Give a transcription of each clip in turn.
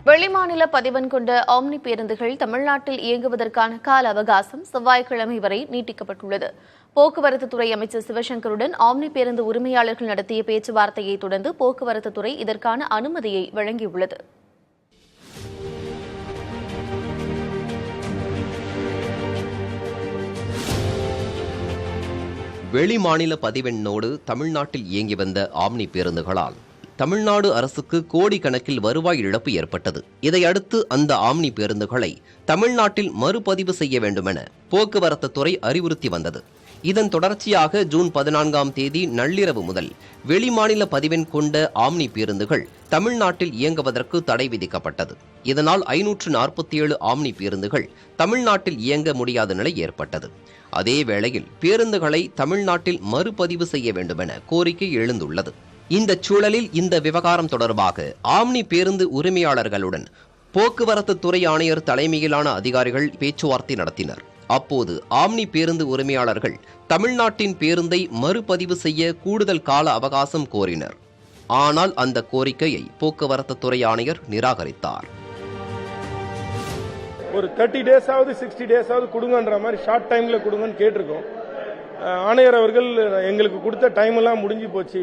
வெளிமாநில பதிவெண் கொண்ட ஆம்னி பேருந்துகள் தமிழ்நாட்டில் இயங்குவதற்கான கால அவகாசம் செவ்வாய்க்கிழமை வரை நீட்டிக்கப்பட்டுள்ளது. போக்குவரத்து துறை அமைச்சர் சிவசங்கருடன் ஆம்னி பேருந்து உரிமையாளர்கள் நடத்திய பேச்சுவார்த்தையை தொடர்ந்து போக்குவரத்து துறை இதற்கான அனுமதியை வழங்கியுள்ளது. வெளிமாநில பதிவெண்ணோடு தமிழ்நாட்டில் இயங்கி வந்த ஆம்னி பேருந்துகளால் தமிழ்நாடு அரசுக்கு கோடிக்கணக்கில் வருவாய் இழப்பு ஏற்பட்டது. இதையடுத்து அந்த ஆம்னி பேருந்துகளை தமிழ்நாட்டில் மறுபதிவு செய்ய வேண்டுமென போக்குவரத்து துறை அறிவுறுத்தி வந்தது. இதன் தொடர்ச்சியாக ஜூன் 14ஆம் தேதி நள்ளிரவு முதல் வெளிமாநில பதிவெண் கொண்ட ஆம்னி பேருந்துகள் தமிழ்நாட்டில் இயங்குவதற்கு தடை விதிக்கப்பட்டது. இதனால் 547 ஆம்னி பேருந்துகள் தமிழ்நாட்டில் இயங்க முடியாத நிலை ஏற்பட்டது. அதே வேளையில் பேருந்துகளை தமிழ்நாட்டில் மறுபதிவு செய்ய வேண்டுமென கோரிக்கை எழுந்துள்ளது. இந்த சூழலில் இந்த விவகாரம் தொடர்பாக ஆம்னி பேருந்து உரிமையாளர்களுடன் போக்குவரத்து துறை ஆணையர் தலைமையிலான அதிகாரிகள் பேச்சுவார்த்தை நடத்தினர். அப்போது ஆம்னி பேருந்து உரிமையாளர்கள் தமிழ்நாட்டின் பேருந்தை மறுபதிவு செய்ய கூடுதல் கால அவகாசம் கோரினர். ஆனால் அந்த கோரிக்கையை போக்குவரத்து துறை ஆணையர் நிராகரித்தார். ஒரு 30 டேஸாவது 60 டேஸாவது கொடுங்கன்ற மாதிரி ஷார்ட் டைம்ல கொடுங்கன்னு கேட்டிருக்கோம். ஆணையர் அவர்கள் எங்களுக்கு கொடுத்த டைம் எல்லாம் முடிஞ்சு போச்சு,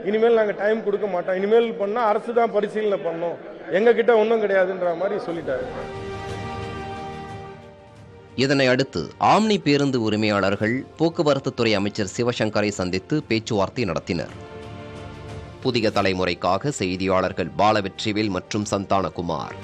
இனிமேல் நாங்கள் டைம் கொடுக்க மாட்டோம், இனிமேல் பண்ணால் அரசு தான் பரிசீலனை பண்ணோம், எங்ககிட்ட ஒன்றும் கிடையாதுன்ற மாதிரி சொல்லிட்டாரு. இதனை அடுத்து ஆம்னி பேருந்து உரிமையாளர்கள் போக்குவரத்து துறை அமைச்சர் சிவசங்கரை சந்தித்து பேச்சுவார்த்தை நடத்தினர். புதிய தலைமுறைக்காக செய்தியாளர்கள் பாலவெற்றிவேல் மற்றும் சந்தானகுமார்.